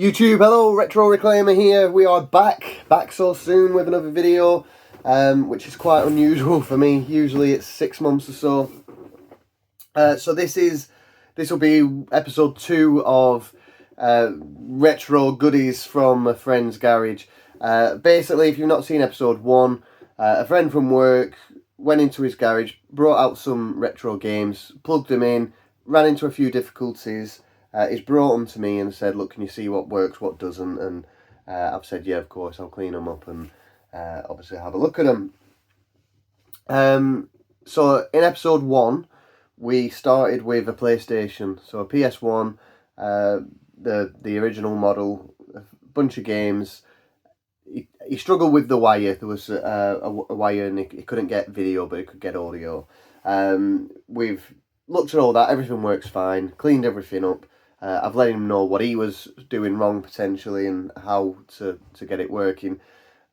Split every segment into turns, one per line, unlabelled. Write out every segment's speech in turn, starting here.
YouTube, hello, Retro Reclaimer here. We are back so soon with another video, which is quite unusual for me. Usually it's 6 months or so. So this will be episode 2 of retro goodies from a friend's garage. Basically, if you've not seen episode 1, a friend from work went into his garage, brought out some retro games, plugged them in, ran into a few difficulties. He's brought them to me and said, look, can you see what works, what doesn't? And I've said, yeah, of course, I'll clean them up and obviously have a look at them. So in episode 1, we started with a PlayStation, so a PS1, the original model, a bunch of games. He struggled with the wire. There was a wire and he couldn't get video, but he could get audio. We've looked at all that, everything works fine, cleaned everything up. I've let him know what he was doing wrong potentially and how to get it working.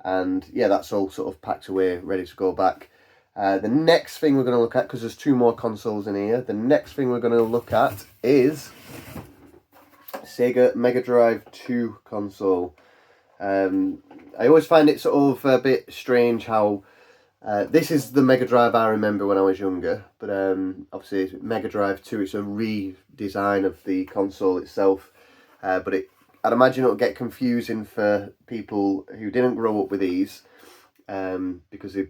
And yeah, that's all sort of packed away, ready to go back. The next thing we're going to look at, because there's 2 more consoles in here, the next thing we're going to look at is Sega Mega Drive 2 console. I always find it sort of a bit strange how this is the Mega Drive I remember when I was younger, but obviously Mega Drive 2, it's a redesign of the console itself, but I'd imagine it'll get confusing for people who didn't grow up with these, because they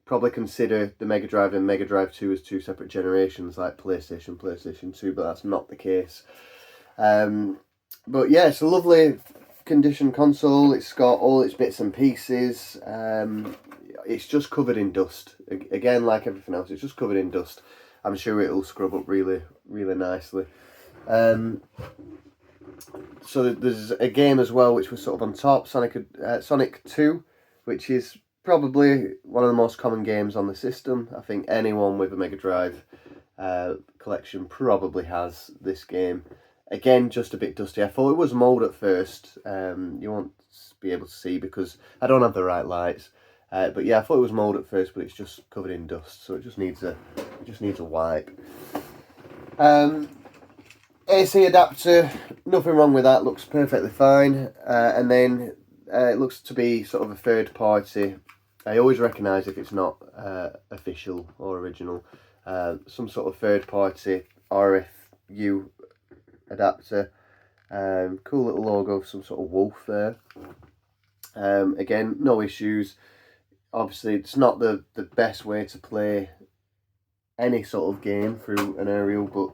probably consider the Mega Drive and Mega Drive 2 as 2 separate generations, like PlayStation 2, but that's not the case. But yeah, it's a lovely condition console. It's got all its bits and pieces. It's just covered in dust. Again, like everything else, it's just covered in dust. I'm sure it'll scrub up really, really nicely. So there's a game as well which was sort of on top, Sonic 2, which is probably one of the most common games on the system. I think anyone with a Mega Drive collection probably has this game. Again, just a bit dusty. I thought it was mould at first. You won't be able to see because I don't have the right lights. But yeah, I thought it was mould at first, but it's just covered in dust, so it just needs a wipe. AC adapter, nothing wrong with that. Looks perfectly fine. And then it looks to be sort of a third party. I always recognise if it's not official or original. Some sort of third party RFU adapter. Cool little logo of some sort of wolf there. Again, no issues. Obviously, it's not the best way to play any sort of game through an aerial, but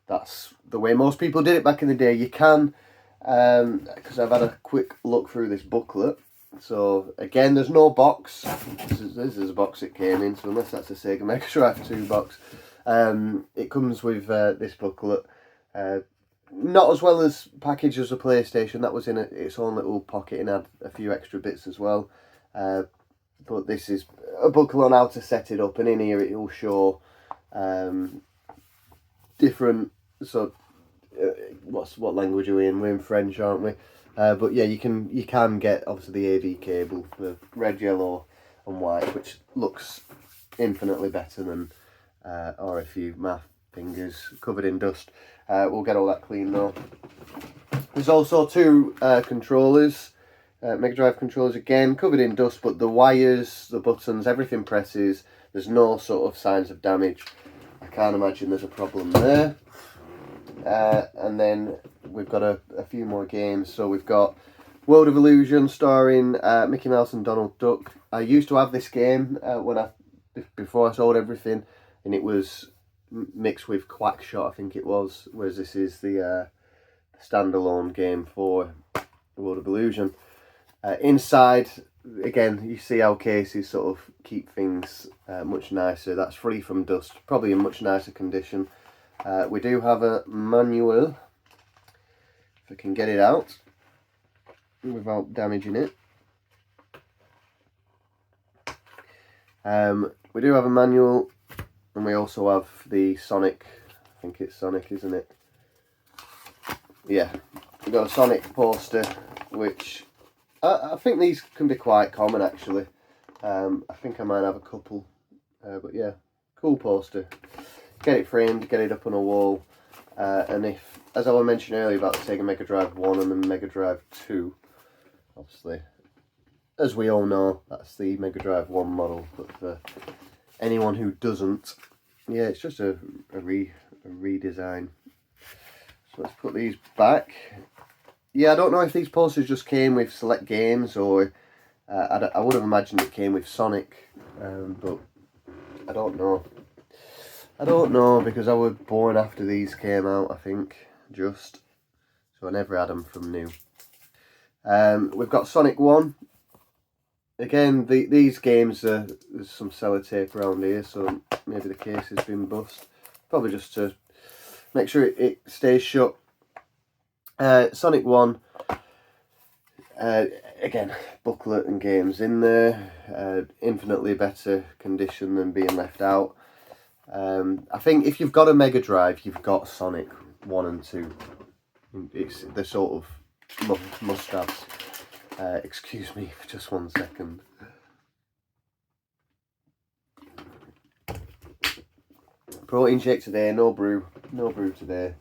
that's the way most people did it back in the day. You can, because I've had a quick look through this booklet. So again, there's no box. This is a box it came in, so unless that's a Sega Mega Drive 2 box, it comes with this booklet. Not as well as packaged as a PlayStation. That was in its own little pocket and had a few extra bits as well. But this is a booklet on how to set it up, and in here it will show different. So, what language are we in? We're in French, aren't we? But yeah, you can get obviously the AV cable, the red, yellow, and white, which looks infinitely better than RFU. My fingers covered in dust. We'll get all that clean though. There's also 2 controllers. Mega Drive controllers, again covered in dust, but the wires, the buttons, everything presses. There's no sort of signs of damage. I can't imagine there's a problem there. And then we've got a few more games. So we've got World of Illusion starring Mickey Mouse and Donald Duck. I used to have this game before I sold everything, and it was mixed with Quackshot, I think it was, whereas this is the standalone game for World of Illusion. Inside, again, you see how cases sort of keep things much nicer. That's free from dust, probably in much nicer condition. We do have a manual, if I can get it out without damaging it. We do have a manual, and we also have the Sonic, I think it's Sonic, isn't it? Yeah, we've got a Sonic poster, which I think these can be quite common actually. I think I might have a couple, but yeah, cool poster. Get it framed, get it up on a wall, and if as I was mentioning earlier about the Sega Mega Drive 1 and the Mega Drive 2, obviously, as we all know, that's the Mega Drive 1 model, but for anyone who doesn't, yeah, it's just a redesign. So let's put these back. Yeah, I don't know if these posters just came with select games, or I would have imagined it came with Sonic, but I don't know. I don't know, because I was born after these came out, I think, just. So I never had them from new. We've got Sonic 1. Again, these games, there's some sellotape around here, so maybe the case has been bust. Probably just to make sure it stays shut. Sonic 1. Again, booklet and games in there. Infinitely better condition than being left out. I think if you've got a Mega Drive, you've got Sonic 1 and 2. It's the sort of must-haves. Excuse me for just 1 second. Protein shake today, no brew today.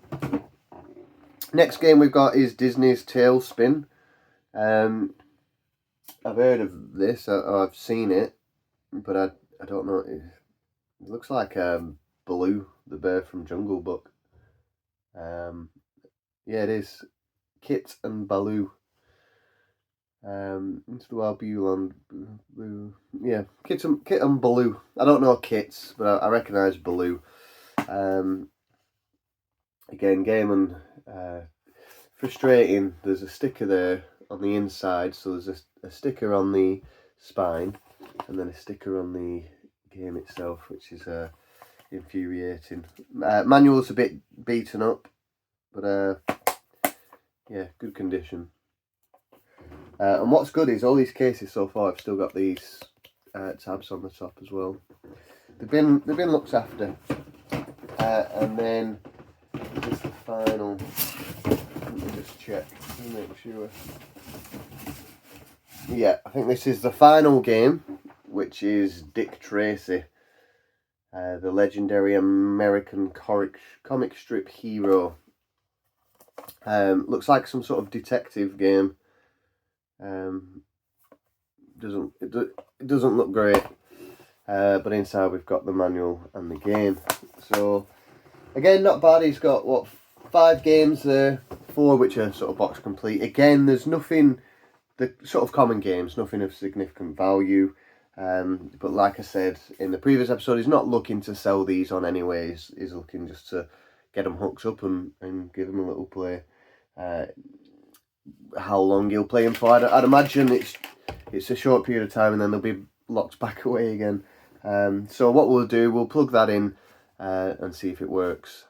Next game we've got is Disney's Tailspin. I've heard of this, I've seen it, but I don't know. It looks like Baloo, the bear from Jungle Book. Yeah, it is. Kit and Baloo. Into the Wild Beulah. Yeah, Kit and Baloo. I don't know Kits, but I recognise Baloo. Again, game and frustrating. There's a sticker there on the inside, so there's a sticker on the spine, and then a sticker on the game itself, which is infuriating. Manual's a bit beaten up, but yeah, good condition. And what's good is all these cases so far have still got these tabs on the top as well. They've been looked after. And then this is the final. Let me just check to make sure. Yeah, I think this is the final game, which is Dick Tracy, the legendary American comic strip hero. Looks like some sort of detective game. It doesn't look great, but inside we've got the manual and the game. So again, not bad. He's got what, 5 games there, 4 which are sort of box complete. Again, there's nothing, the sort of common games, nothing of significant value. But like I said in the previous episode, he's not looking to sell these on anyways. He's looking just to get them hooked up and give them a little play. How long he'll play them for, I'd imagine it's a short period of time, and then they'll be locked back away again. So what we'll do, we'll plug that in and see if it works.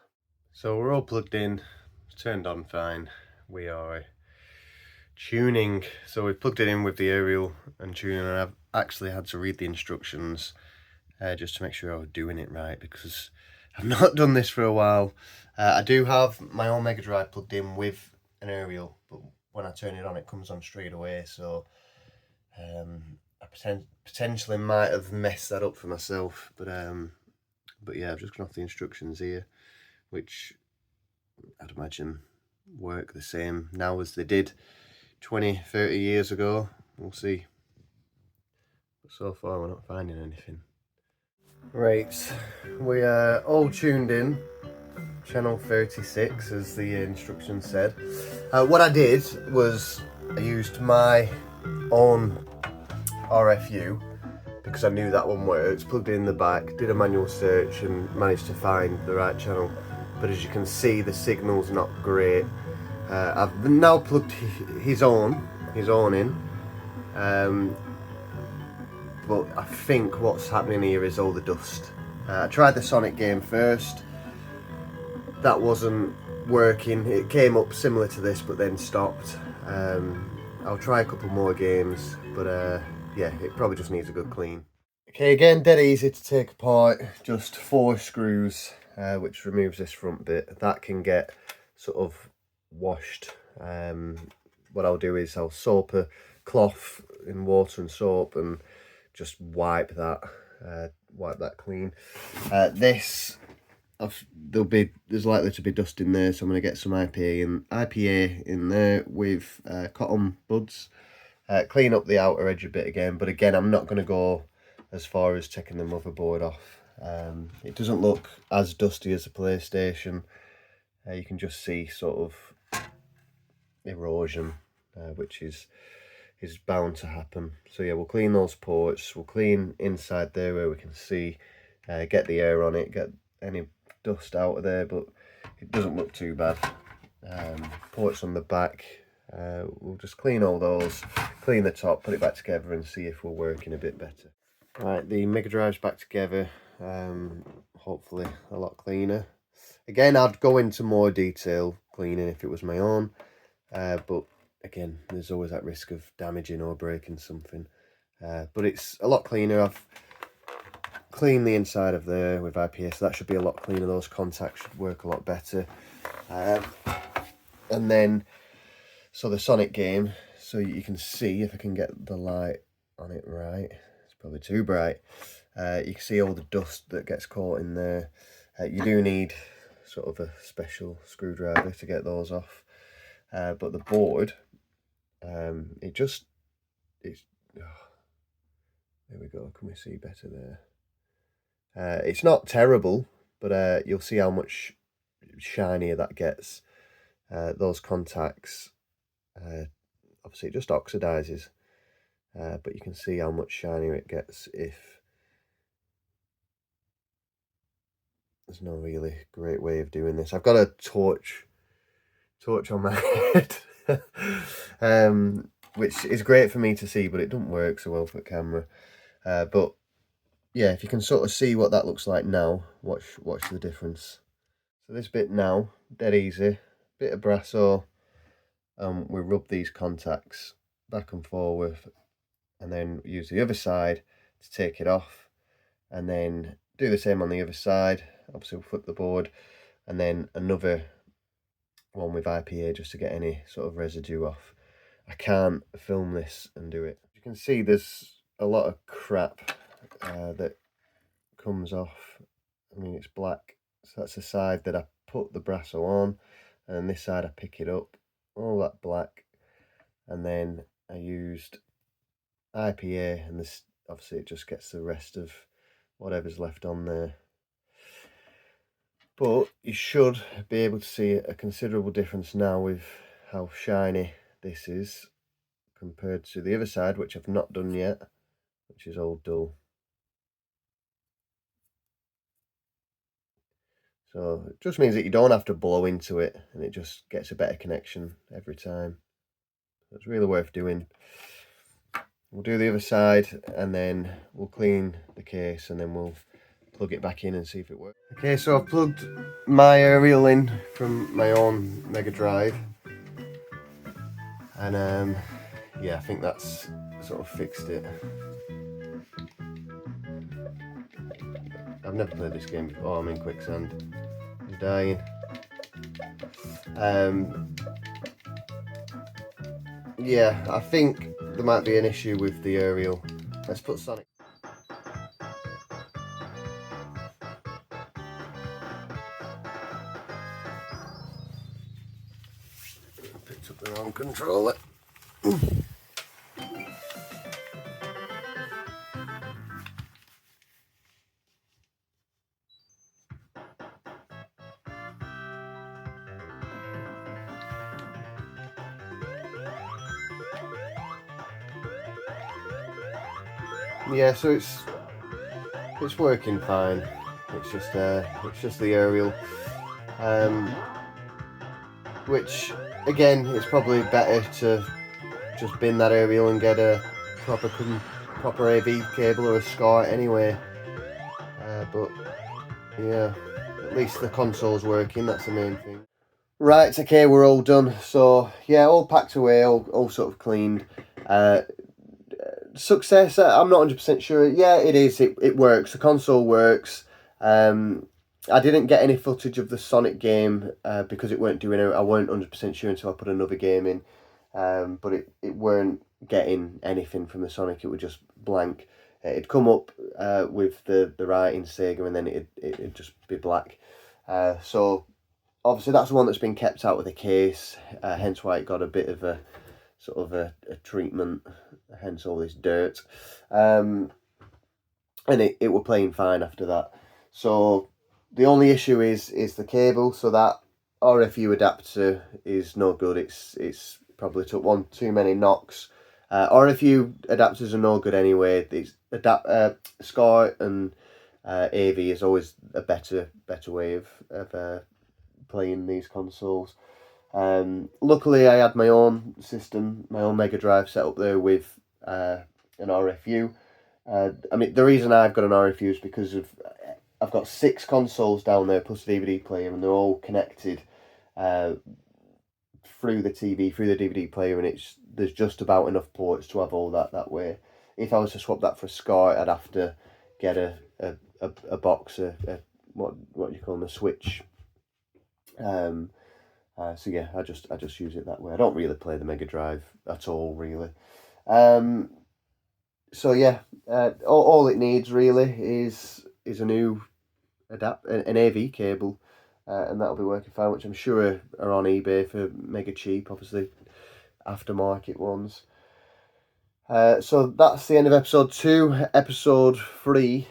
So we're all plugged in, turned on fine. We are tuning, so we've plugged it in with the aerial and tuning, and I've actually had to read the instructions just to make sure I was doing it right, because I've not done this for a while. I do have my own Mega Drive plugged in with an aerial, but when I turn it on, it comes on straight away, so I potentially might have messed that up for myself, but yeah, I've just gone off the instructions here, which I'd imagine work the same now as they did 20-30 years ago. We'll see, but so far we're not finding anything. Right, we are all tuned in, channel 36 as the instructions said. What I did was I used my own RFU because I knew that one worked, plugged it in the back, did a manual search and managed to find the right channel, but as you can see the signal's not great. I've now plugged his own in, but I think what's happening here is all the dust. I tried the Sonic game first, that wasn't working. It came up similar to this but then stopped. I'll try a couple more games, but yeah, it probably just needs a good clean. Okay, again, dead easy to take apart, just 4 screws, which removes this front bit. That can get sort of washed. What I'll do is I'll soap a cloth in water and soap and just wipe that clean. This there's likely to be dust in there, so I'm going to get some IPA in there with cotton buds. Clean up the outer edge a bit again, but again, I'm not going to go as far as taking the motherboard off. It doesn't look as dusty as the PlayStation. You can just see sort of erosion, which is bound to happen. So yeah, we'll clean those ports. We'll clean inside there where we can see, get the air on it, get any dust out of there, but it doesn't look too bad. Ports on the back, we'll just clean all those, clean the top, put it back together and see if we're working a bit better. Right, the Mega Drive's back together, hopefully a lot cleaner. Again, I'd go into more detail cleaning if it was my own, but again, there's always that risk of damaging or breaking something. But it's a lot cleaner. I've cleaned the inside of there with IPA, so that should be a lot cleaner. Those contacts should work a lot better. And then, so the Sonic game, so you can see, if I can get the light on it right, it's probably too bright. You can see all the dust that gets caught in there. You do need sort of a special screwdriver to get those off. But the board, it's there we go. Can we see better there? It's not terrible, but you'll see how much shinier that gets. Those contacts, obviously it just oxidizes, but you can see how much shinier it gets if there's no really great way of doing this. I've got a torch on my head, which is great for me to see, but it doesn't work so well for the camera. But yeah, if you can sort of see what that looks like now, watch the difference. So this bit now, dead easy, bit of Brasso, we rub these contacts back and forward, and then use the other side to take it off, and then do the same on the other side. Obviously we'll flip the board, and then another one with IPA just to get any sort of residue off. I can't film this and do it. You can see there's a lot of crap that comes off. I mean, it's black, so that's the side that I put the Brasso on, and this side I pick it up, all that black, and then I used IPA, and this obviously it just gets the rest of whatever's left on there. But you should be able to see a considerable difference now with how shiny this is compared to the other side, which I've not done yet, which is all dull. So it just means that you don't have to blow into it, and it just gets a better connection every time. So it's really worth doing. We'll do the other side, and then we'll clean the case, and then we'll plug it back in and see if it works. Okay, so I've plugged my aerial in from my own Mega Drive, and yeah, I think that's sort of fixed it. I've never played this game before. I'm in quicksand. I'm dying. Yeah, I think there might be an issue with the aerial. Let's put Sonic. I picked up the wrong controller. Yeah, so it's working fine. It's just the aerial, which again, it's probably better to just bin that aerial and get a proper AV cable or a SCART anyway. But yeah, at least the console's working. That's the main thing. Right, okay, we're all done. So yeah, all packed away, all sort of cleaned. Success, I'm not 100% sure. Yeah, it is. It works. The console works. I didn't get any footage of the Sonic game because it weren't doing it. I weren't 100% sure until I put another game in. But it weren't getting anything from the Sonic. It was just blank. It'd come up with the writing Sega, and then it'd just be black. So obviously that's the one that's been kept out of the case, hence why it got a bit of a sort of a treatment, hence all this dirt. And it were playing fine after that. So the only issue is the cable. So that RFU adapter is no good. It's probably took one too many knocks. RFU adapters are no good anyway. These SCART and AV is always a better way of playing these consoles. Luckily, I had my own system, my own Mega Drive set up there with an RFU. I mean, the reason I've got an RFU is because I've got 6 consoles down there plus DVD player, and they're all connected through the TV, through the DVD player, and there's just about enough ports to have all that way. If I was to swap that for a SCART, I'd have to get a box, what do you call them, a switch. So yeah, I just use it that way. I don't really play the Mega Drive at all, really. So yeah, all it needs really is a new an AV cable, and that'll be working fine. Which I'm sure are on eBay for mega cheap, obviously aftermarket ones. So that's the end of episode 2. Episode 3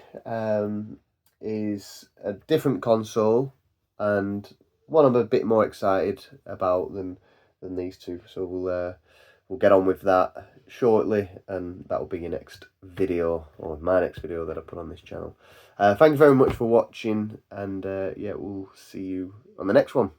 is a different console, and one I'm a bit more excited about than these two. So we'll get on with that shortly, and that will be your next video, or my next video that I put on this channel. Thank you very much for watching, and yeah, we'll see you on the next one.